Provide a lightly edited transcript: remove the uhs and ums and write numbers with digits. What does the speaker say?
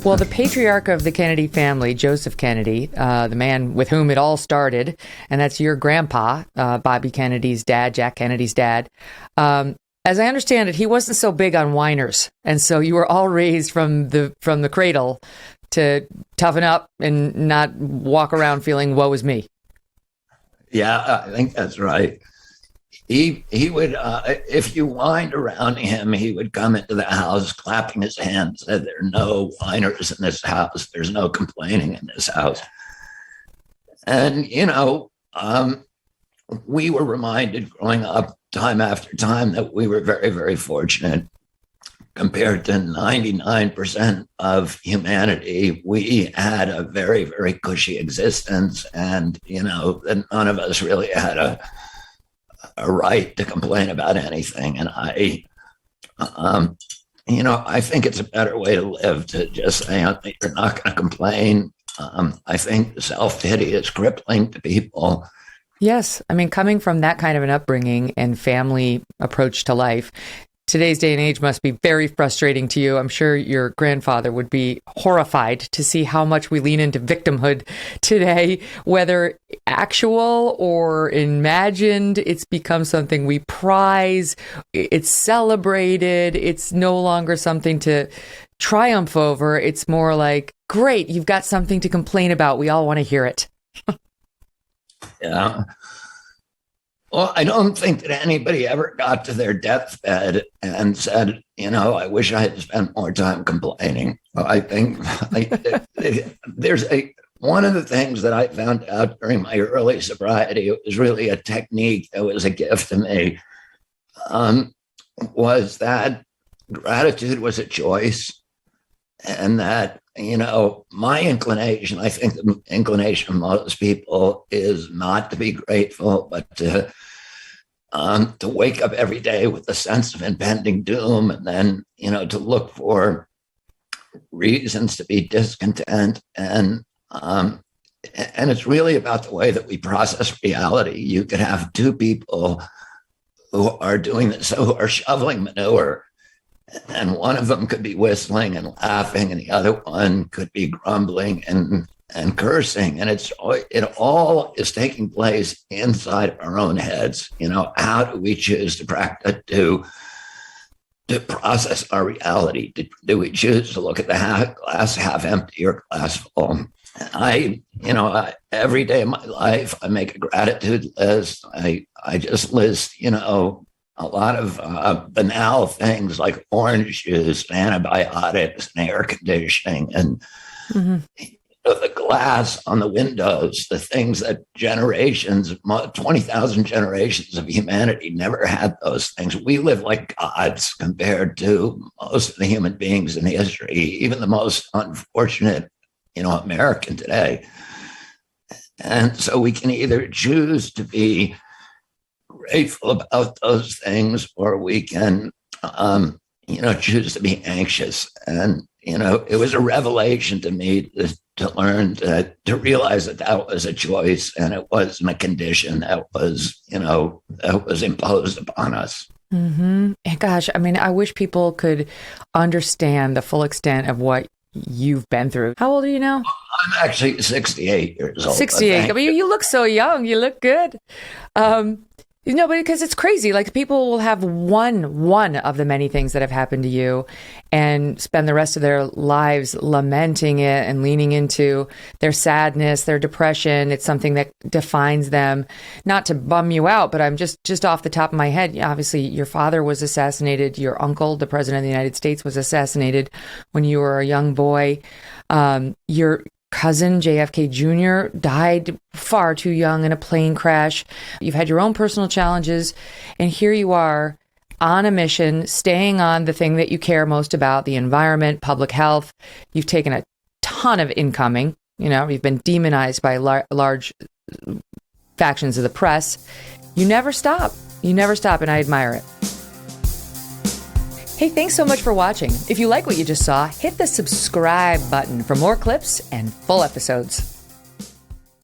Well, the patriarch of the Kennedy family, Joseph Kennedy, the man with whom it all started, and that's your grandpa, Bobby Kennedy's dad, Jack Kennedy's dad. As I understand it, he wasn't so big on whiners, and so you were all raised from the cradle to toughen up and not walk around feeling woe is me. Yeah, I think that's right. He would, if you whined around him, he would come into the house clapping his hands, said, "There are no whiners in this house. There's no complaining in this house." And, we were reminded growing up time after time that we were very, very fortunate. Compared to 99% of humanity, we had a very, very cushy existence. And, that none of us really had a right to complain about anything. And I think it's a better way to live, to just say, you're not going to complain. I think self-pity is crippling to people. Yes. I mean, coming from that kind of an upbringing and family approach to life, today's day and age must be very frustrating to you. I'm sure your grandfather would be horrified to see how much we lean into victimhood today, whether actual or imagined. It's become something we prize. It's celebrated. It's no longer something to triumph over. It's more like, great, you've got something to complain about. We all want to hear it. Yeah. Well, I don't think that anybody ever got to their deathbed and said, I wish I had spent more time complaining. I think there's one of the things that I found out during my early sobriety, it was really a technique that was a gift to me, was that gratitude was a choice, and that, my inclination, I think the inclination of most people is not to be grateful, but to wake up every day with a sense of impending doom, and then, to look for reasons to be discontent. And it's really about the way that we process reality. You could have two people who are doing this, who are shoveling manure, and one of them could be whistling and laughing, and the other one could be grumbling and cursing. And it all is taking place inside our own heads. How do we choose to practice to process our reality? Do we choose to look at the glass half empty or glass full? Every day of my life, I make a gratitude list. I just list, a lot of banal things like orange juice, antibiotics, and air conditioning, and the glass on the windows, the things that 20,000 generations of humanity never had those things. We live like gods compared to most of the human beings in history, even the most unfortunate, American today. And so we can either choose to be grateful about those things, or we can, choose to be anxious. And, it was a revelation to me to learn to realize that was a choice, and it wasn't a condition that was imposed upon us. Mm-hmm. And gosh, I mean, I wish people could understand the full extent of what you've been through. How old are you now? I'm actually 68 years old. 68. I mean, you look so young. You look good. But because it's crazy. Like, people will have one of the many things that have happened to you and spend the rest of their lives lamenting it and leaning into their sadness, their depression. It's something that defines them. Not to bum you out, but I'm just off the top of my head. Obviously, your father was assassinated. Your uncle, the president of the United States, was assassinated when you were a young boy. Your cousin, JFK Jr., died far too young in a plane crash. You've had your own personal challenges, and here you are on a mission, staying on the thing that you care most about, the environment, public health. You've taken a ton of incoming. You've been demonized by large factions of the press. You never stop. And I admire it. Hey, thanks so much for watching. If you like what you just saw, hit the subscribe button for more clips and full episodes.